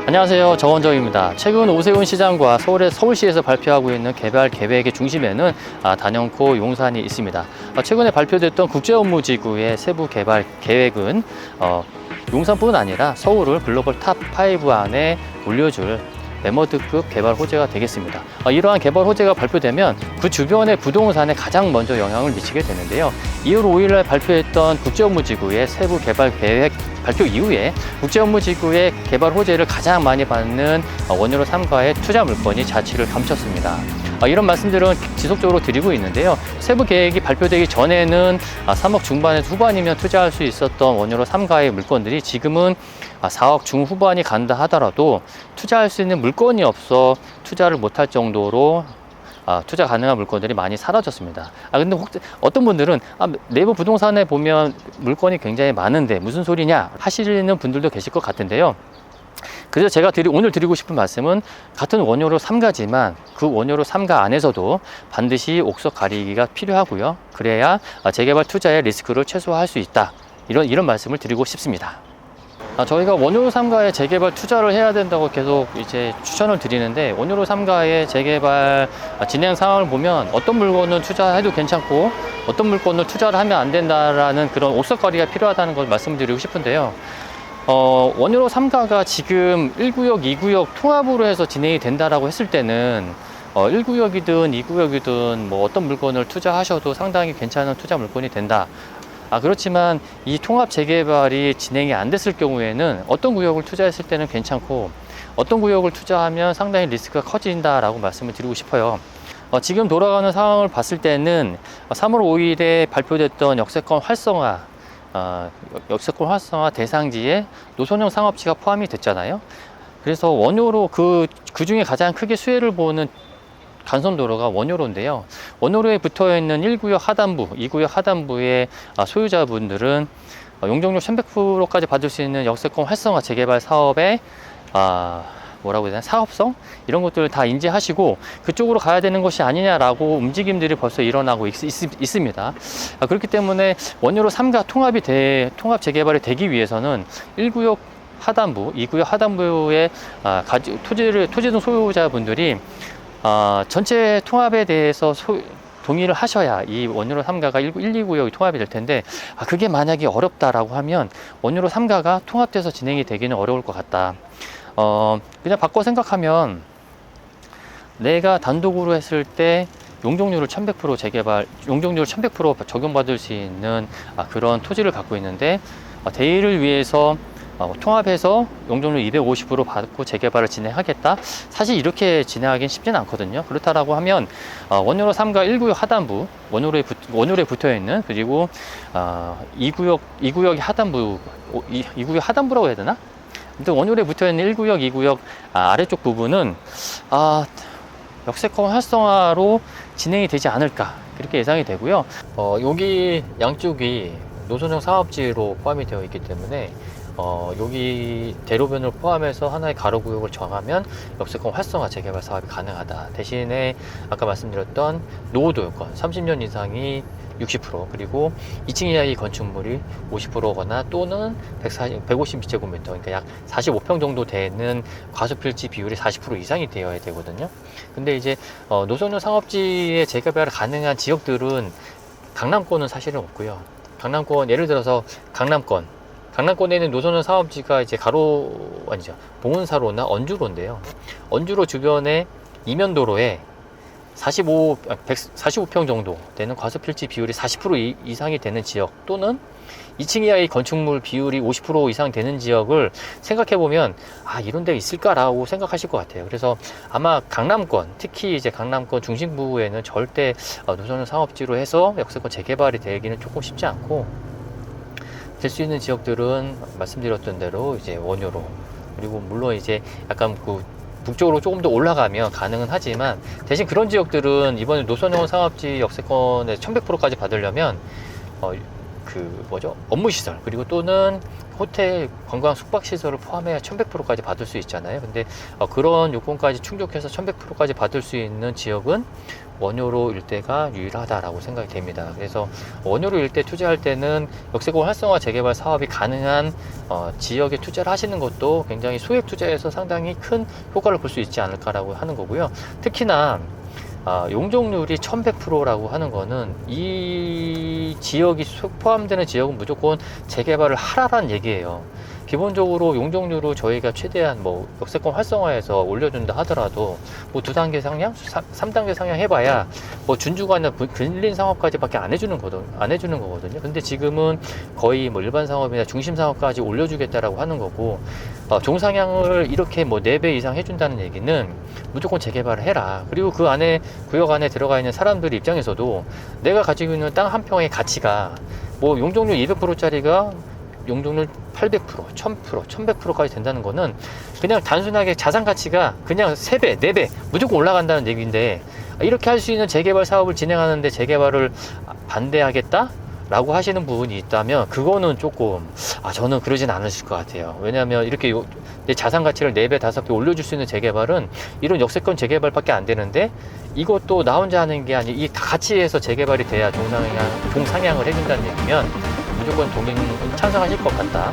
안녕하세요, 정원정입니다. 최근 오세훈 시장과 서울시에서 발표하고 있는 개발 계획의 중심에는 단연코 용산이 있습니다. 최근에 발표됐던 국제업무지구의 세부 개발 계획은 용산뿐 아니라 서울을 글로벌 탑5 안에 올려줄 메머드급 개발 호재가 되겠습니다. 이러한 개발 호재가 발표되면 그 주변의 부동산에 가장 먼저 영향을 미치게 되는데요. 2월 5일날 발표했던 국제업무지구의 세부 개발 계획 발표 이후에 국제업무지구의 개발 호재를 가장 많이 받는 원효로 3가의 투자 물건이 자취를 감췄습니다. 이런 말씀들은 지속적으로 드리고 있는데요. 세부 계획이 발표되기 전에는 3억 중반에서 후반이면 투자할 수 있었던 원효로 3가의 물건들이 지금은 4억 중후반이 간다 하더라도 투자할 수 있는 물건이 없어 투자를 못할 정도로 투자 가능한 물건들이 많이 사라졌습니다. 근데 어떤 분들은 네이버 부동산에 보면 물건이 굉장히 많은데 무슨 소리냐 하시는 분들도 계실 것 같은데요. 그래서 제가 오늘 드리고 싶은 말씀은 같은 원효로 3가지만 그 원효로 3가 안에서도 반드시 옥석 가리기가 필요하고요. 그래야 재개발 투자의 리스크를 최소화할 수 있다. 이런 말씀을 드리고 싶습니다. 저희가 원효로 3가의 재개발 투자를 해야 된다고 계속 이제 추천을 드리는데, 원효로 3가의 재개발 진행 상황을 보면 어떤 물건은 투자해도 괜찮고 어떤 물건을 투자를 하면 안 된다라는 그런 옥석거리가 필요하다는 걸 말씀드리고 싶은데요. 원효로 3가가 지금 1구역, 2구역 통합으로 해서 진행이 된다라고 했을 때는 1구역이든 2구역이든 뭐 어떤 물건을 투자하셔도 상당히 괜찮은 투자 물건이 된다. 그렇지만 이 통합 재개발이 진행이 안 됐을 경우에는 어떤 구역을 투자했을 때는 괜찮고 어떤 구역을 투자하면 상당히 리스크가 커진다라고 말씀을 드리고 싶어요. 지금 돌아가는 상황을 봤을 때는 3월 5일에 발표됐던 역세권 활성화 대상지에 노선형 상업지가 포함이 됐잖아요. 그래서 원효로 그 중에 가장 크게 수혜를 보는 간선도로가 원효로인데요. 원효로에 붙어있는 1구역 하단부, 2구역 하단부의 소유자분들은 용적률 1100%까지 받을 수 있는 역세권 활성화 재개발 사업의 뭐라고 해야 되나, 사업성? 이런 것들을 다 인지하시고 그쪽으로 가야 되는 것이 아니냐라고 움직임들이 벌써 일어나고 있습니다. 그렇기 때문에 원효로 3가 통합 재개발이 되기 위해서는 1구역 하단부, 2구역 하단부의 토지등 소유자분들이 전체 통합에 대해서 동의를 하셔야 이 원효로 3가가 1, 2구역이 통합이 될 텐데, 그게 만약에 어렵다라고 하면 원효로 3가가 통합돼서 진행이 되기는 어려울 것 같다. 그냥 바꿔 생각하면 내가 단독으로 했을 때 용적률을 1100% 용적률을 1100% 적용받을 수 있는 그런 토지를 갖고 있는데, 대의를 위해서 통합해서 용적률 250% 받고 재개발을 진행하겠다. 사실 이렇게 진행하기는 쉽지는 않거든요. 그렇다라고 하면 원효로 3가 1구역 하단부, 원효로에 붙어있는, 그리고 2구역이 하단부, 2구역 하단부라고 해야 되나? 아무튼 원효로에 붙어있는 1구역, 2구역 아래쪽 부분은 역세권 활성화로 진행이 되지 않을까, 그렇게 예상이 되고요. 여기 양쪽이 노선형 사업지로 포함이 되어 있기 때문에 여기 대로변을 포함해서 하나의 가로구역을 정하면 역세권 활성화 재개발 사업이 가능하다. 대신에 아까 말씀드렸던 노후도 요건 30년 이상이 60%, 그리고 2층 이하의 건축물이 50%거나 또는 150제곱미터, 그러니까 약 45평 정도 되는 과수필지 비율이 40% 이상이 되어야 되거든요. 근데 이제 노선형 상업지의 재개발 가능한 지역들은 강남권은 사실은 없고요. 강남권, 예를 들어서 강남권에 있는 노선형 사업지가 이제 봉은사로나 언주로인데요. 언주로 주변에 이면도로에 45평 정도 되는 과수필지 비율이 40% 이상이 되는 지역, 또는 2층 이하의 건축물 비율이 50% 이상 되는 지역을 생각해보면 이런 데 있을까라고 생각하실 것 같아요. 그래서 아마 강남권, 특히 이제 강남권 중심부에는 절대 노선형 상업지로 해서 역세권 재개발이 되기는 조금 쉽지 않고, 될 수 있는 지역들은 말씀드렸던 대로 이제 원효로, 그리고 물론 이제 약간 북쪽으로 조금 더 올라가면 가능은 하지만, 대신 그런 지역들은 이번에 노선형 상업지 역세권에 1100%까지 받으려면 업무시설, 그리고 또는 호텔, 관광 숙박시설을 포함해야 1100%까지 받을 수 있잖아요. 근데 그런 요건까지 충족해서 1100%까지 받을 수 있는 지역은 원효로 일대가 유일하다라고 생각이 됩니다. 그래서 원효로 일대 투자할 때는 역세권 활성화 재개발 사업이 가능한 지역에 투자를 하시는 것도 굉장히 소액 투자에서 상당히 큰 효과를 볼 수 있지 않을까라고 하는 거고요. 특히나 용적률이 1100%라고 하는 거는 이 지역이 포함되는 지역은 무조건 재개발을 하라는 얘기예요. 기본적으로 용적률을 저희가 최대한 역세권 활성화해서 올려준다 하더라도 2단계 상향, 3단계 상향 해봐야 준주거나 근린 상업까지밖에 안 해주는 거거든요. 근데 지금은 거의 일반 상업이나 중심 상업까지 올려주겠다라고 하는 거고, 종상향을 이렇게 4배 이상 해준다는 얘기는 무조건 재개발을 해라. 그리고 그 안에, 구역 안에 들어가 있는 사람들 입장에서도 내가 가지고 있는 땅 한 평의 가치가 용적률 200%짜리가 용적률 800%, 1000%, 1100%까지 된다는 거는 그냥 단순하게 자산 가치가 그냥 3배, 4배 무조건 올라간다는 얘기인데, 이렇게 할 수 있는 재개발 사업을 진행하는데 재개발을 반대하겠다? 라고 하시는 부분이 있다면 그거는 조금 저는 그러진 않으실 것 같아요. 왜냐하면 이렇게 내 자산 가치를 4배, 5배 올려줄 수 있는 재개발은 이런 역세권 재개발밖에 안 되는데, 이것도 나 혼자 하는 게 아니고 이 가치에서 재개발이 돼야 종상향을 해준다는 얘기면 무조건 찬성하실 것 같다.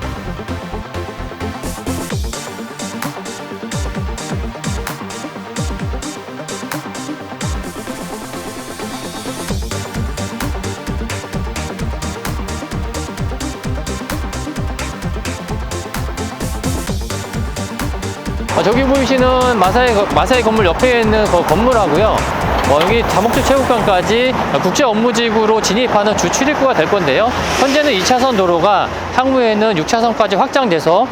저기 보이시는 마사이 건물 옆에 있는 그 건물하고요. 여기 다목적 체육관까지 국제 업무지구로 진입하는 주 출입구가 될 건데요. 현재는 2차선 도로가 향후에는 6차선까지 확장돼서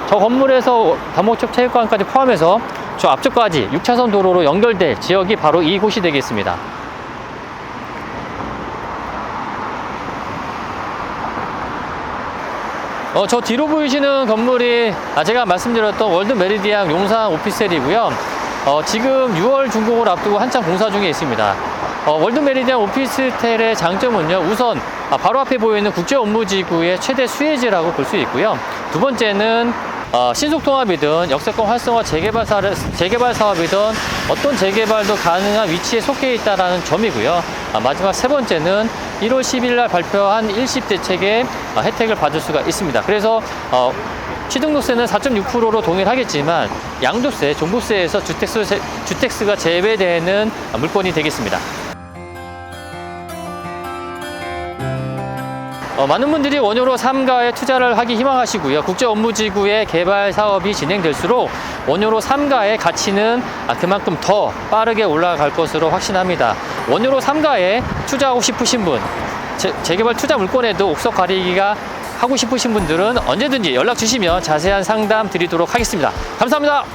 저 건물에서 다목적 체육관까지 포함해서 저 앞쪽까지 6차선 도로로 연결될 지역이 바로 이곳이 되겠습니다. 저 뒤로 보이시는 건물이 제가 말씀드렸던 월드 메리디안 용산 오피스텔이고요. 지금 6월 준공을 앞두고 한창 공사 중에 있습니다. 월드 메리디안 오피스텔의 장점은요, 우선 바로 앞에 보이는 국제 업무지구의 최대 수혜지라고 볼 수 있고요. 두 번째는 신속통합이든 역세권 활성화 재개발 사업이든 어떤 재개발도 가능한 위치에 속해 있다는 점이고요. 마지막 세 번째는 1월 10일 날 발표한 일시 대책의 혜택을 받을 수가 있습니다. 그래서 취등록세는 4.6%로 동일하겠지만 양도세, 종부세에서 주택수가 제외되는 물건이 되겠습니다. 많은 분들이 원효로 3가에 투자를 하기 희망하시고요. 국제 업무지구의 개발 사업이 진행될수록 원효로 3가의 가치는 그만큼 더 빠르게 올라갈 것으로 확신합니다. 원효로 3가에 투자하고 싶으신 분, 재개발 투자 물건에도 옥석 가리기가 하고 싶으신 분들은 언제든지 연락 주시면 자세한 상담 드리도록 하겠습니다. 감사합니다.